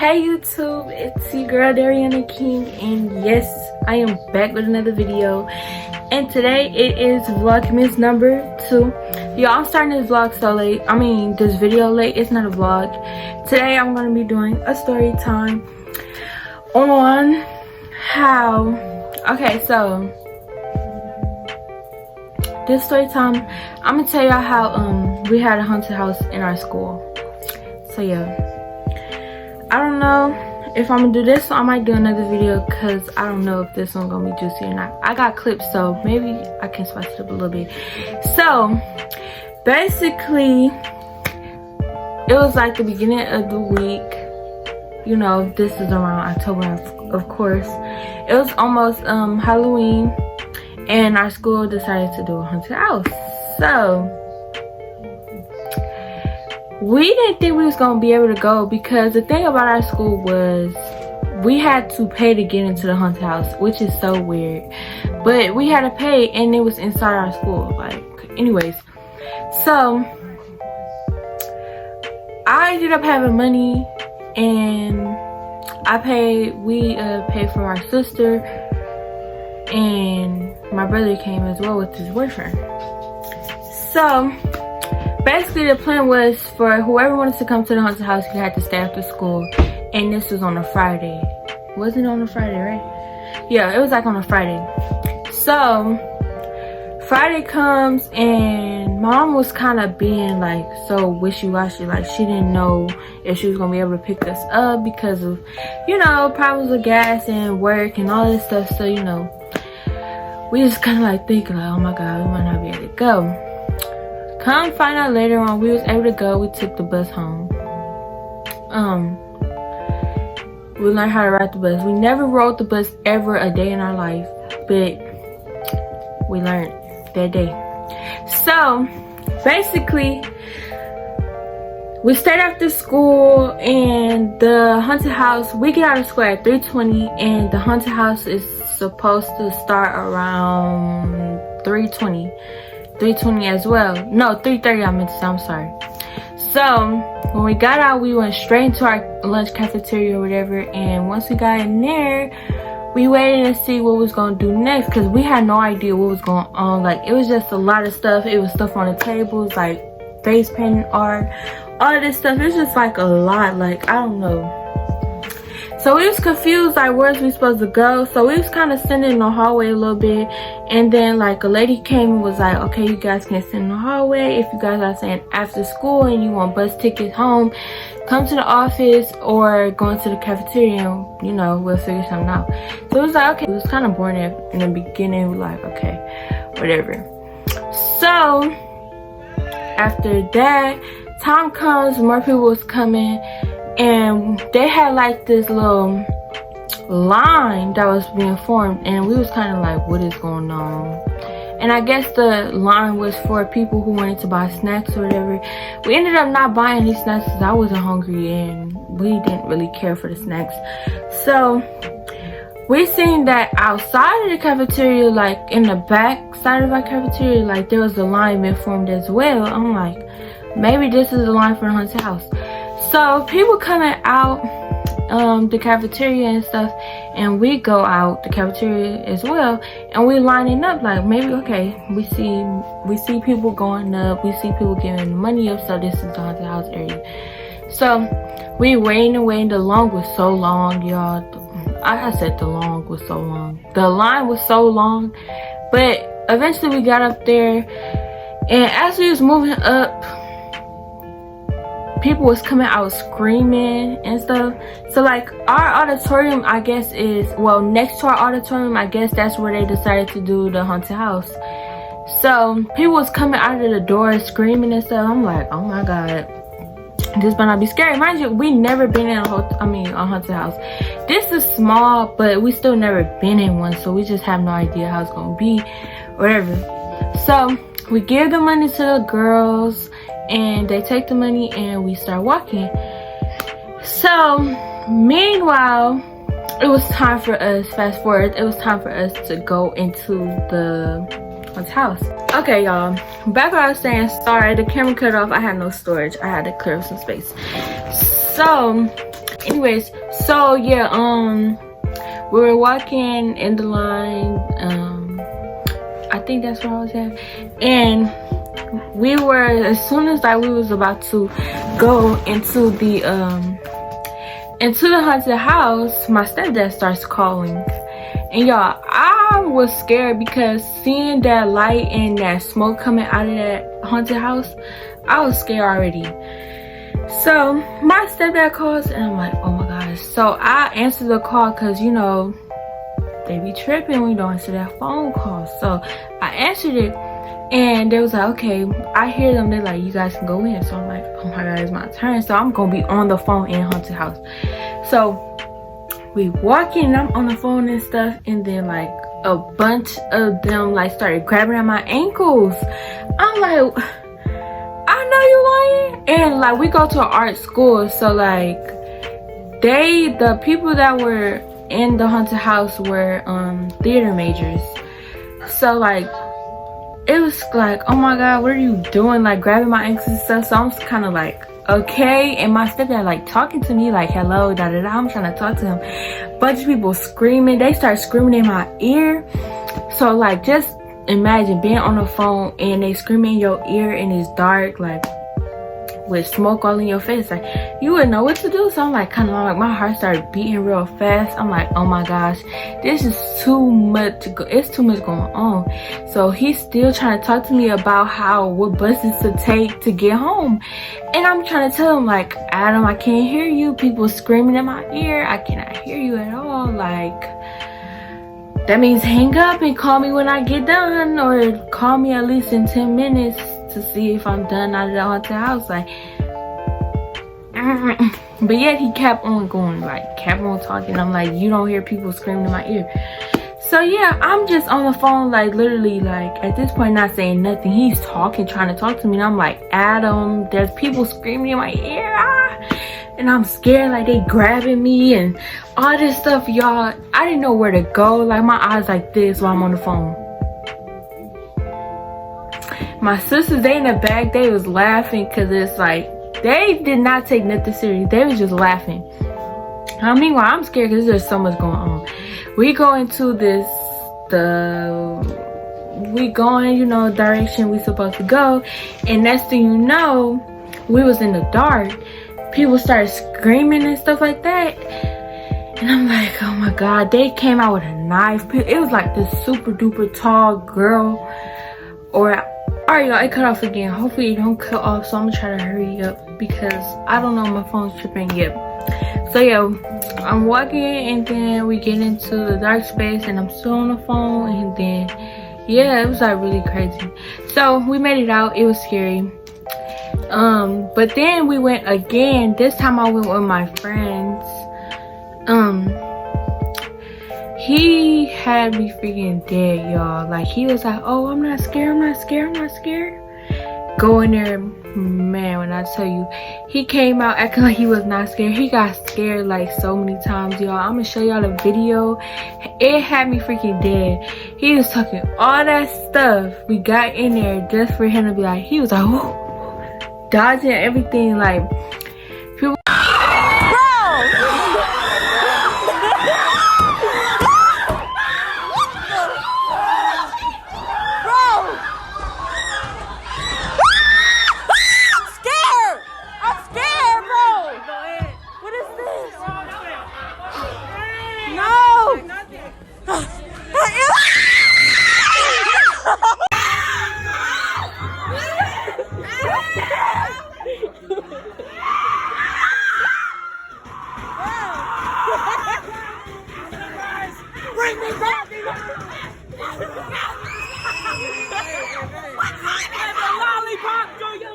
Hey YouTube, it's your girl Dariana King, and yes, I am back with another video. And today it is Vlogmas number 2. Y'all, I'm starting this vlog so late. I mean, this video late. It's not a vlog. Today I'm going to be doing a story time on how. Okay, so this story time, I'm gonna tell y'all how we had a haunted house in our school. So yeah. I don't know if I'm gonna do this, so I might do another video because I don't know if this one's gonna be juicy or not. I got clips, so maybe I can spice it up a little bit. So basically, it was like the beginning of the week. You know, this is around October, of course. It was almost Halloween, and our school decided to do a haunted house. So we didn't think we was gonna be able to go because the thing about our school was we had to pay to get into the haunted house, which is so weird. But we had to pay, and it was inside our school. Like, anyways, so I ended up having money, and we paid for our sister, and my brother came as well with his boyfriend. So basically, the plan was for whoever wanted to come to the haunted house, you had to stay after school. And this was on a Friday. Wasn't it on a Friday, right? Yeah, it was like on a Friday. So Friday comes, and my mom was kind of being like so wishy-washy. Like, she didn't know if she was going to be able to pick us up because of, you know, problems with gas and work and all this stuff. So, you know, we just kind of like thinking like, oh my God, we might not be able to go. Come find out later on, we was able to go. We took the bus home. We learned how to ride the bus. We never rode the bus ever a day in our life, but we learned that day. So basically, we stayed after school, and the haunted house, we get out of school at 3:20, and the haunted house is supposed to start around 3:20 as well. No, 3:30 I meant to say, I'm sorry. So when we got out, we went straight into our lunch cafeteria or whatever, and once we got in there, we waited to see what was going to do next because we had no idea what was going on. Like, it was just a lot of stuff. It was stuff on the tables, like face painting art, all of this stuff. It was just like a lot. Like, I don't know. So we was confused, like, where's we supposed to go? So we was kind of sitting in the hallway a little bit, and then like a lady came and was like, okay, you guys can sit in the hallway. If you guys are saying after school and you want bus tickets home, come to the office or go into the cafeteria, and, you know, we'll figure something out. So it was like, okay. It was kind of boring in the beginning. We were like, okay, whatever. So after that, time comes, more people was coming, and they had like this little line that was being formed, and we was kind of like, what is going on? And I guess the line was for people who wanted to buy snacks or whatever. We ended up not buying these snacks because I wasn't hungry, and we didn't really care for the snacks. So we seen that outside of the cafeteria, like in the back side of our cafeteria, like there was a line being formed as well. I'm like, maybe this is the line for the haunted house. So people coming out the cafeteria and stuff, and we go out the cafeteria as well, and we lining up like, maybe, okay, we see people going up, we see people giving money up, so this is the haunted house area. So we waiting and waiting. The line was so long, y'all. I said the line was so long. The line was so long, but eventually we got up there, and as we was moving up, people was coming out screaming and stuff. So like, our auditorium, I guess, is, well, next to our auditorium, I guess that's where they decided to do the haunted house. So people was coming out of the door screaming and stuff. I'm like, oh my God, this better not be scary. Mind you, we never been in a haunted house. This is small, but we still never been in one, so we just have no idea how it's gonna be, whatever. So we give the money to the girls, and they take the money, and we start walking. So meanwhile, it was time for us, fast forward, it was time for us to go into the haunted house. Okay, y'all, back what I was saying. Sorry, the camera cut off. I had no storage. I had to clear up some space. So Anyways, so yeah, we were walking in the line. I think that's where I was at, and we were, as soon as like we was about to go into the haunted house, my stepdad starts calling. And y'all, I was scared because seeing that light and that smoke coming out of that haunted house, I was scared already. So my stepdad calls and I'm like, oh my gosh. So I answered the call because, you know, they be tripping when you don't answer that phone call. So I answered it and they was like, okay. I hear them, they're like, you guys can go in. So I'm like, oh my god, it's my turn. So I'm gonna be on the phone in haunted house. So we walk in, I'm on the phone and stuff, and then like a bunch of them like started grabbing at my ankles. I'm like, I know you lying. And like we go to an art school, so like the people that were in the haunted house were theater majors. So like it was like, oh my god, what are you doing, like grabbing my ankles and stuff. So I'm kind of like, okay. And my stepdad like talking to me like, hello, da da da. I'm trying to talk to him. Bunch of people screaming, they start screaming in my ear. So like just imagine being on the phone and they screaming in your ear and it's dark, like with smoke all in your face. Like you wouldn't know what to do. So I'm like kind of like, my heart started beating real fast. I'm like, oh my gosh, this is too much to go. It's too much going on. So he's still trying to talk to me about what buses to take to get home. And I'm trying to tell him like, Adam, I can't hear you. People screaming in my ear. I cannot hear you at all. Like that means hang up and call me when I get done, or call me at least in 10 minutes to see if I'm done out of the haunted house. Like but yet he kept on going, like kept on talking. I'm like, you don't hear people screaming in my ear. So yeah, I'm just on the phone, like literally like at this point not saying nothing. He's talking, trying to talk to me, and I'm like, Adam, there's people screaming in my ear. And I'm scared, like they grabbing me and all this stuff, y'all. I didn't know where to go. Like my eyes like this while I'm on the phone. My sisters, they in the back, they was laughing because it's like they did not take nothing serious. They was just laughing. Meanwhile, I'm scared because there's so much going on. We go into we going, you know, direction we supposed to go, and next thing you know, we was in the dark. People started screaming and stuff like that, and I'm like, oh my god. They came out with a knife. It was like this super duper tall girl. Alright y'all, it cut off again. Hopefully it don't cut off, so I'm gonna try to hurry up because I don't know, my phone's tripping yet. So yeah, I'm walking and then we get into the dark space and I'm still on the phone, and then yeah, it was like really crazy. So we made it out. It was scary. But then we went again. This time I went with my friends. He had me freaking dead, y'all. Like he was like, oh, I'm not scared, I'm not scared, I'm not scared. Go in there, man, when I tell you, he came out acting like he was not scared. He got scared like so many times, y'all. I'm gonna show y'all the video. It had me freaking dead. He was talking all that stuff. We got in there just for him to be like, he was like, whoo, dodging everything, like people. Bring me back! Lollipop through your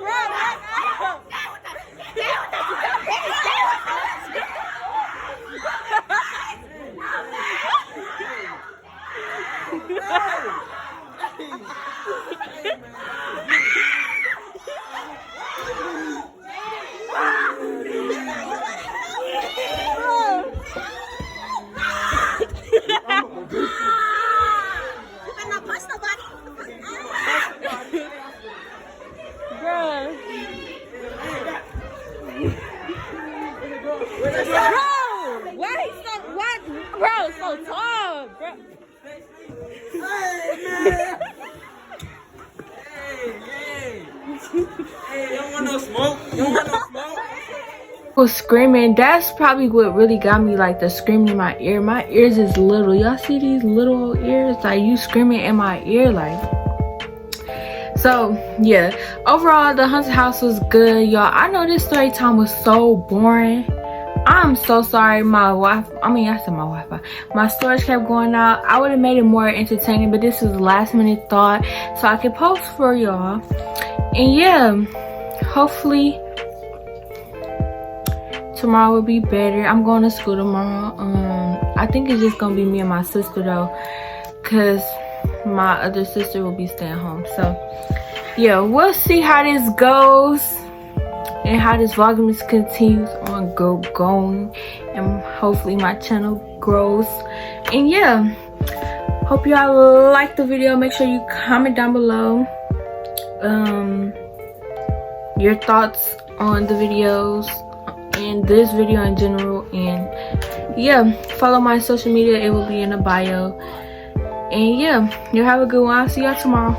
Bruh. was screaming. That's probably what really got me, like the screaming in my ear. My ears is little. Y'all see these little ears? Like you screaming in my ear, like. So yeah, overall the haunted house was good, y'all. I know this story time was so boring. I'm so sorry. My storage kept going out. I would have made it more entertaining, but this was last minute thought so I could post for y'all. And yeah, hopefully tomorrow will be better. I'm going to school tomorrow. I think it's just gonna be me and my sister though, because my other sister will be staying home. So yeah, we'll see how this goes and how this Vlogmas continues on going, and hopefully my channel grows. And yeah, hope y'all like the video. Make sure you comment down below your thoughts on the videos and this video in general. And yeah, follow my social media, it will be in the bio. And yeah, you have a good one. I'll see y'all tomorrow.